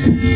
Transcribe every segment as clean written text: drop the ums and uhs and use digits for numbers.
Hãy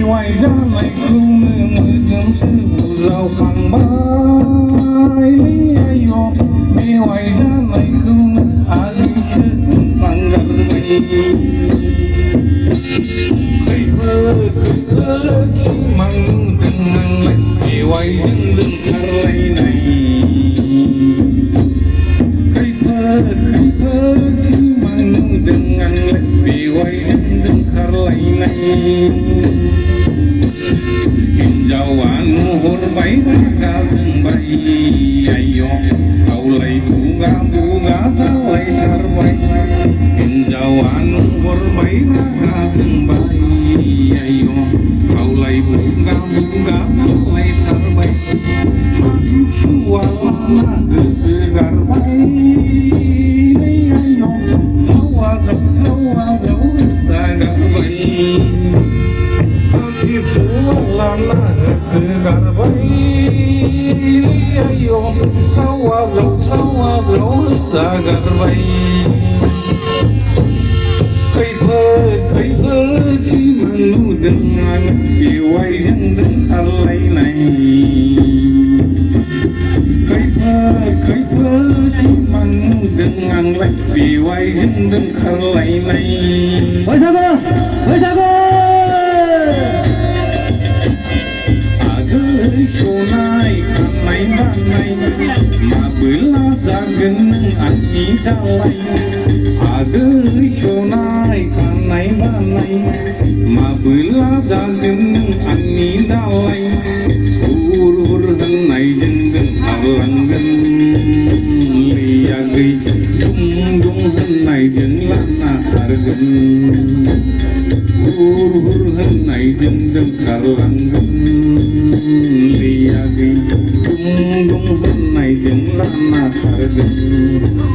subscribe cho kênh Ghiền Mì Gõ để không bỏ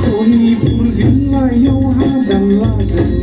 lỡ những video hấp dẫn.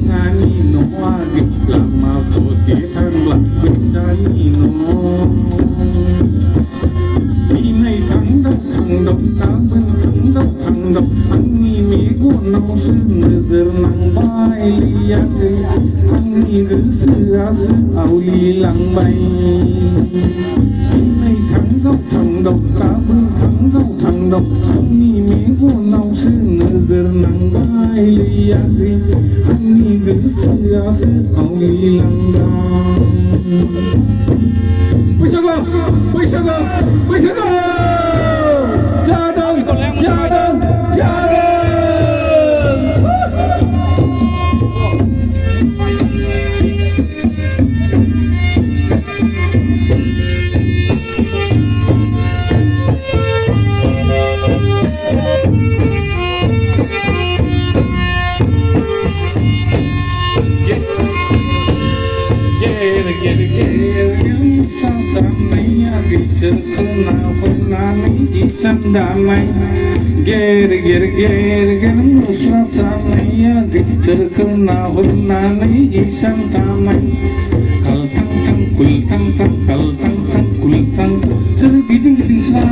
ngani no agi lama so ti thang la bishani no đi này thằng đốc ta bên thằng đốc anh ni mi của nâu sương giờ nắng bay lia cây anh ni cứ sưa ao li lăng bay đi này thằng đốc ta bên thằng đốc anh ni mi của nâu sương giờ nắng bay lia cây anh ni cứ sưa ao li lăng bay bây giờ ra đâu Damai, get musa samaya dicirkena hurnani isam tamai, kal tang kul tang, sergiding sa,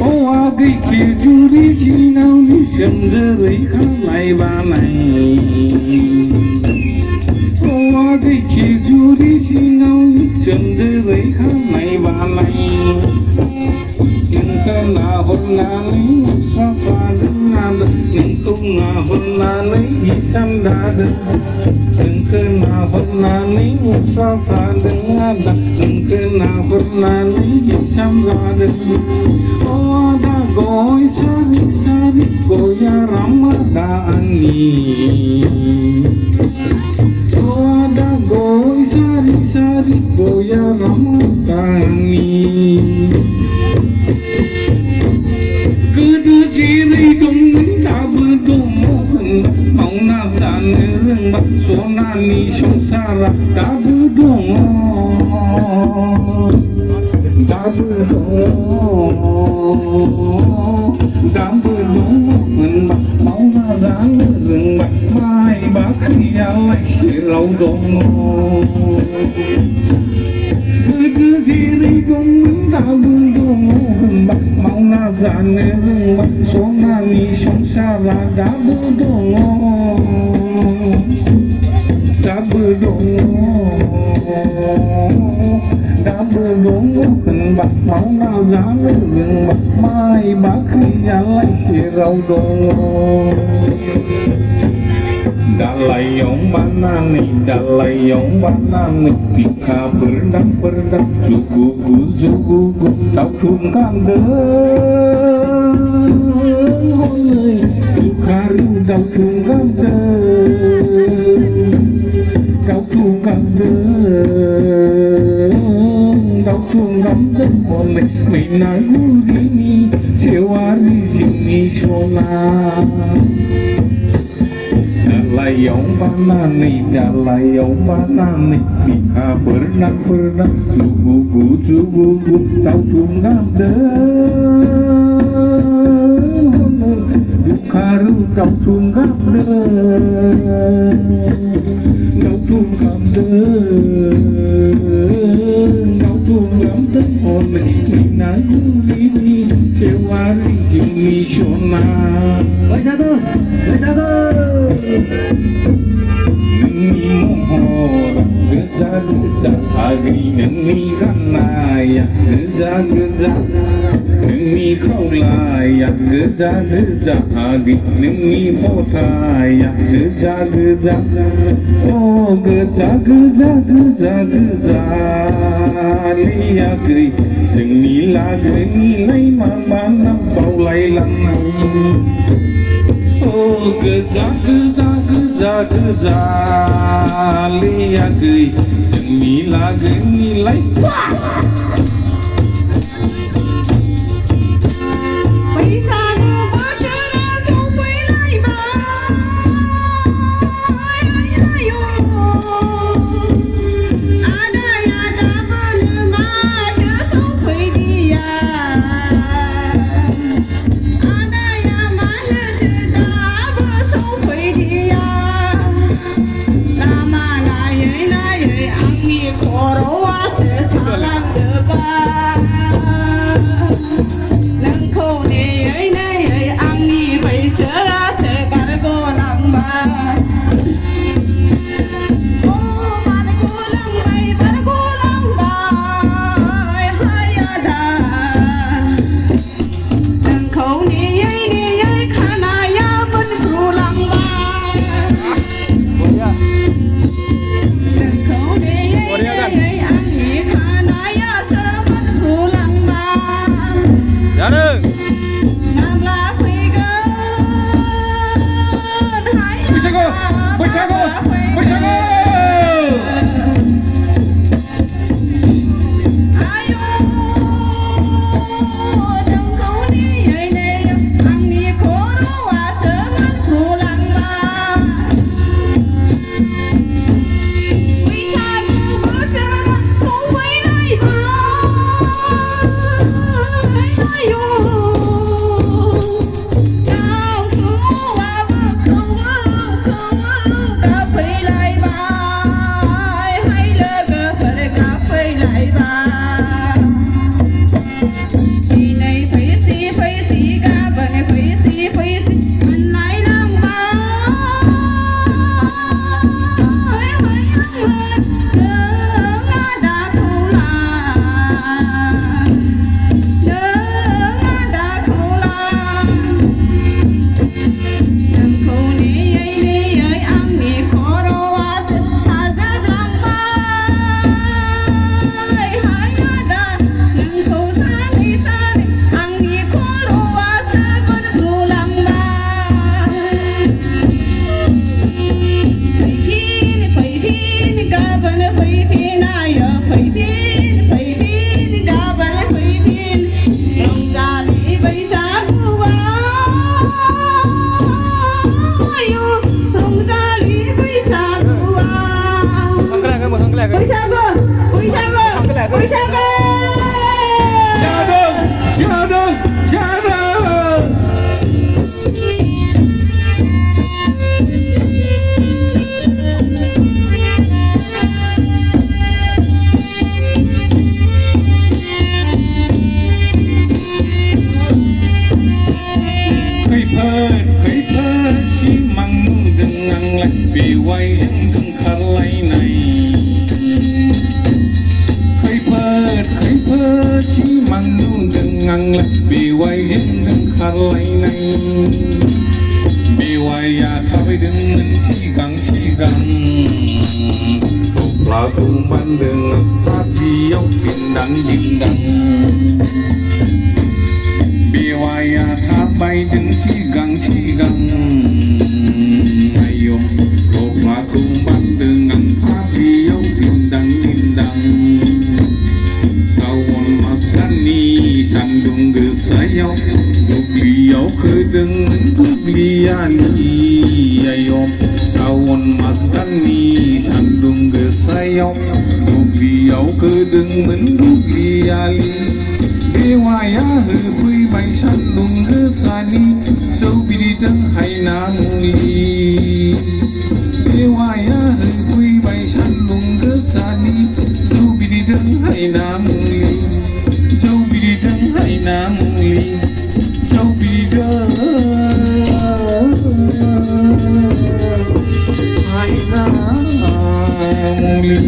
oh agai kejuri sinau ni senderai kalai banai, oh agai kejuri sinau ni senderai kalai banai. Na hurnani sasa dengan nengkuna hurnani isam dada nengkuna hurnani sasa dengan nengkuna hurnani isam dada oh ada goy sari goya ramadani oh ada goy sari goya ramadani Jiri dong ta bơ do mo mau na dan rừng bạc số na ni sông sa ra ta bơ do mình bạc mau na dan rừng bạc mai bạc kia lại lâu dong cứ jiri dong ta bơ do bạc mau na dan rừng bạc số na ni sông sa ra đã bơ do hình bạc máu nào dáng rừng bạc mai bác khi lại rau đồ Dalayong banani Tika berdak Jugu Tau thungkan Tukaru tau thungkan Tau thungkan Oleh menagu dini Sewari sini shola Dalayong banani Tika berdak Jugu Tau thungkan Tukaru tau thungkan oleh menagu dini Sewari sini shola Neni mohora Geza Agri neni kanaya Geza Neni kaulaya Geza Agri neni potaya Geza Oh geza Lia gri Neni lagi nilai Mamana paulai lanai Oh geza Lia gri Neni lagi nilai खर'आसो थालांजोबबाय नोंखौ नेयै नेयै आंनि बैसोआसो बारग'लांबाय Biwaya थाबायदोंमोन सिगां सिगां थफ्लाखौ बानदों पार्टियाव दिन्दां दिन्दां बिवाया थाबायदों सिगां सिगां आयौ थफ्लाखौ बानदों आं पार्टियाव दिन्दां दिन्दां सावन मास दाननि सान्दुं गोसायाव दुब्लियाव खोदोंमोन दुब्लियालि आयौ सावन मास दाननि सान्दुं गोसायाव दुब्लियाव खोदोंमोन दुब्लियालि बेवाया होफैबाय सान्दुं गोसानि जौ बिदैजों हायना मुलि बेवाया होफैबाय सान्दुं गोसानि जौ बिदैजों हायना मुलि जौ बिदैजों हायना मुलि जौ बिदैजों हायना मुलि